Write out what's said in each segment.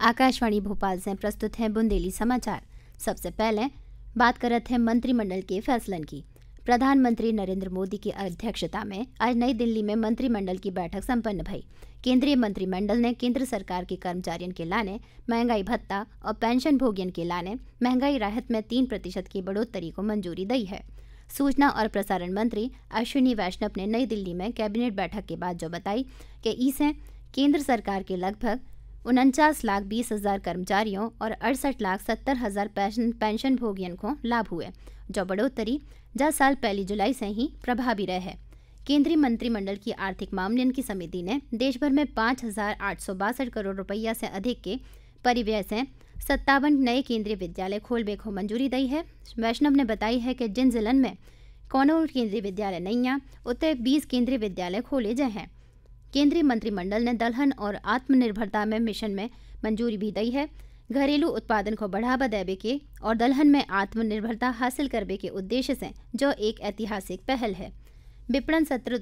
आकाशवाणी भोपाल से प्रस्तुत है बुंदेली समाचार। सबसे पहले बात करते हैं मंत्रिमंडल के फैसलन की। प्रधानमंत्री नरेंद्र मोदी की अध्यक्षता में आज नई दिल्ली में मंत्रिमंडल की बैठक संपन्न भई। केंद्रीय मंत्रिमंडल ने केंद्र सरकार के कर्मचारियों के लाने महंगाई भत्ता और पेंशन भोगियन के लाने महंगाई राहत में 3% की बढ़ोतरी को मंजूरी दी है। सूचना और प्रसारण मंत्री अश्विनी वैष्णव ने नई दिल्ली में कैबिनेट बैठक के बाद जो बताई कि इससे केंद्र सरकार के लगभग 49,20,000 कर्मचारियों और 68,70,000 पेंशन भोगियन को लाभ हुए, जो बढ़ोतरी 10 साल पहली जुलाई से ही प्रभावी रहे है। केंद्रीय मंत्रिमंडल की आर्थिक मामलों की समिति ने देश भर में 5,862 करोड़ रुपया से अधिक के परिव्यय से 57 नए केंद्रीय विद्यालय खोलने को मंजूरी दी है। वैष्णव ने बताई है कि जिन जिलों में कोनो केंद्रीय विद्यालय नहीं है उतने 20 केंद्रीय विद्यालय खोले गए हैं। केंद्रीय मंत्रिमंडल ने दलहन और आत्मनिर्भरता में मिशन में मंजूरी भी दी है। घरेलू उत्पादन को बढ़ावा देने के और दलहन में आत्मनिर्भरता हासिल करने के उद्देश्य से जो एक ऐतिहासिक पहल है। विपणन सत्र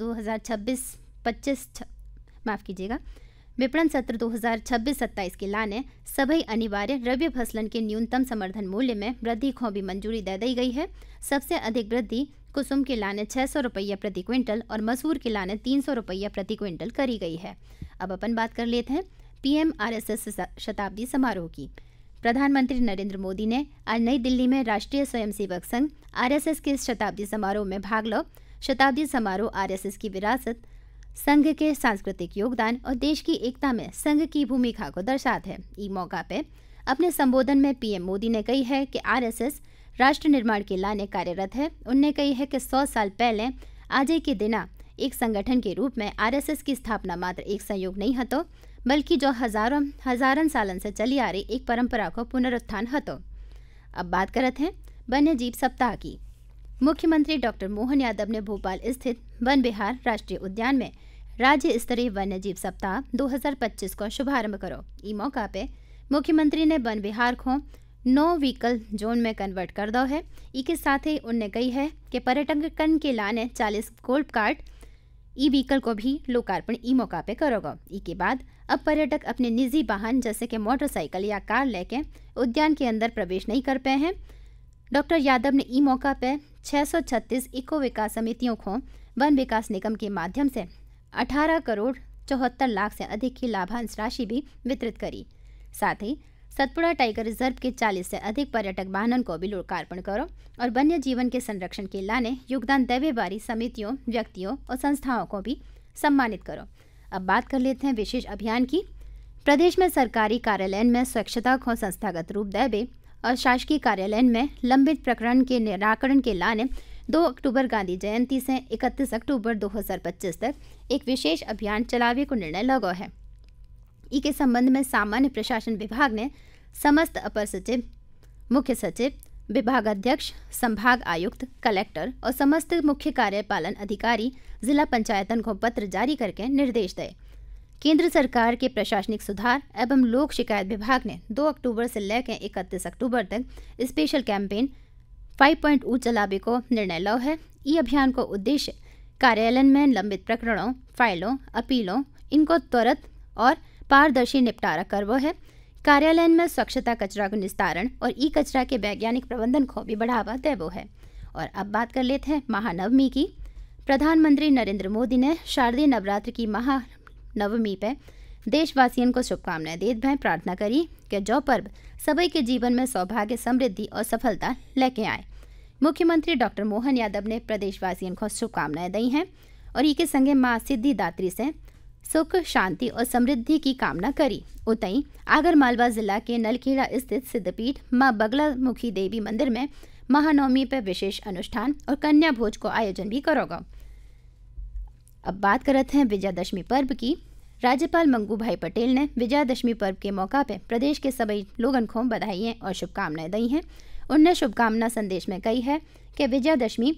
2026-27 के लाने सभी अनिवार्य रबी फसलन के न्यूनतम समर्थन मूल्य में वृद्धि को भी मंजूरी दे दी गई है। सबसे अधिक वृद्धि कुसुम के लाने 600 रुपया प्रति क्विंटल और मसूर के लाने 300 रुपया प्रति क्विंटल करी गई है। अब अपन बात कर लेते हैं PM RSS शताब्दी समारोह की। प्रधानमंत्री नरेंद्र मोदी ने आज नई दिल्ली में राष्ट्रीय स्वयंसेवक संघ RSS के शताब्दी समारोह में भाग लो। शताब्दी समारोह RSS की विरासत, संघ के सांस्कृतिक योगदान और देश की एकता में संघ की भूमिका को दर्शाता है। इस मौका पे अपने संबोधन में PM मोदी ने कही है कि RSS राष्ट्र निर्माण के लाने कार्यरत है। उनने कही है कि 100 साल पहले आज के दिन एक संगठन के रूप में RSS की स्थापना मात्र एक संयोग नहीं हतो, बल्कि जो हजारन सालन से चली आ रही एक परंपरा को पुनरुत्थान हतो। अब बात करते हैं वन्य जीव सप्ताह की। मुख्यमंत्री डॉक्टर मोहन यादव ने भोपाल स्थित वन विहार राष्ट्रीय उद्यान में राज्य स्तरीय वन्य जीव सप्ताह 2025 का शुभारंभ करो। इस मौका पे मुख्यमंत्री ने वन विहार को नो व्हीकल जोन में कन्वर्ट कर दो है। इसके साथ ही उनने कही है कि पर्यटकन के लाने 40 गोल्फ कार्ट ई व्हीकल को भी लोकार्पण ई मौका पे करोगा। इसके बाद अब पर्यटक अपने निजी वाहन जैसे कि मोटरसाइकिल या कार लेके उद्यान के अंदर प्रवेश नहीं कर पाए हैं। डॉक्टर यादव ने ई मौका पे 636 इको विकास समितियों को वन विकास निगम के माध्यम से 18 करोड़ 74 लाख से अधिक की लाभांश राशि भी वितरित करी। साथ ही सतपुड़ा टाइगर रिजर्व के 40 से अधिक पर्यटक वाहनों को भी लोकार्पण करो और वन्य जीवन के संरक्षण के लाने योगदान देने वाली समितियों, व्यक्तियों और संस्थाओं को भी सम्मानित करो। अब बात कर लेते हैं विशेष अभियान की। प्रदेश में सरकारी कार्यालय में स्वच्छता को संस्थागत रूप देवे और शासकीय कार्यालय में लंबित प्रकरण के निराकरण के लाने 2 अक्टूबर गांधी जयंती से 31 अक्टूबर 2025 तक एक विशेष अभियान चलावे को निर्णय लगो है। इसके संबंध में सामान्य प्रशासन विभाग ने समस्त अपर सचिव, मुख्य सचिव, विभागाध्यक्ष, संभाग आयुक्त, कलेक्टर और समस्त मुख्य कार्यपालन अधिकारी, जिला पंचायतन को पत्र जारी करके निर्देश दिए। केंद्र सरकार के प्रशासनिक सुधार एवं लोक शिकायत विभाग ने 2 अक्टूबर से लेकर 31 अक्टूबर तक स्पेशल कैंपेन 5.0 चलावे को निर्णय लो है। ये अभियान को उद्देश्य कार्यालय में लंबित प्रकरणों, फाइलों, अपीलों इनको त्वरित और पारदर्शी निपटारा करवो है। कार्यालय में स्वच्छता, कचरा को निस्तारण और ई कचरा के वैज्ञानिक प्रबंधन को भी बढ़ावा देवो है। और अब बात कर लेते हैं महानवमी की। प्रधानमंत्री नरेंद्र मोदी ने शारदीय नवरात्र की महानवमी पे देशवासियों को शुभकामनाएं देते हुए प्रार्थना करी कि जो पर्व सभी के जीवन में सौभाग्य, समृद्धि और सफलता लेके आए। मुख्यमंत्री डॉक्टर मोहन यादव ने प्रदेशवासियों को शुभकामनाएं दी हैं और इसके संगे माँ सिद्धिदात्री से सुख, शांति और समृद्धि की कामना करी। उतई आगरमालवा जिला के नलखेड़ा स्थित सिद्धपीठ माँ बगलामुखी देवी मंदिर में महानवमी पर विशेष अनुष्ठान और कन्या भोज को आयोजन भी करोगा। अब बात करते हैं विजयादशमी पर्व की। राज्यपाल मंगू भाई पटेल ने विजयादशमी पर्व के मौका पर प्रदेश के सभी लोगों को बधाई और शुभकामनाएं दी हैं। उन्होंने शुभकामना संदेश में कही है कि विजयादशमी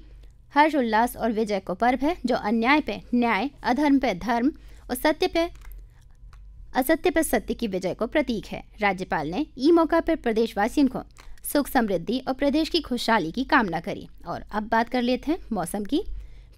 हर्ष, उल्लास और विजय को पर्व है जो अन्याय पे न्याय, अधर्म पे धर्म और असत्य पर सत्य की विजय को प्रतीक है। राज्यपाल ने ई मौका पर प्रदेशवासियों को सुख, समृद्धि और प्रदेश की खुशहाली की कामना करी। और अब बात कर लेते हैं मौसम की।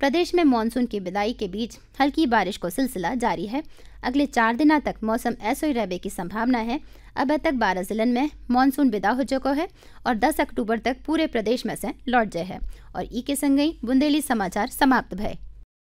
प्रदेश में मानसून की विदाई के बीच हल्की बारिश को सिलसिला जारी है। अगले 4 दिनों तक मौसम ऐसो ही रहने की संभावना है। अब तक 12 जिलन में मानसून विदा हो चुका है और 10 अक्टूबर तक पूरे प्रदेश में से लौट जाए है। और ई के संग ही बुंदेली समाचार समाप्त भय।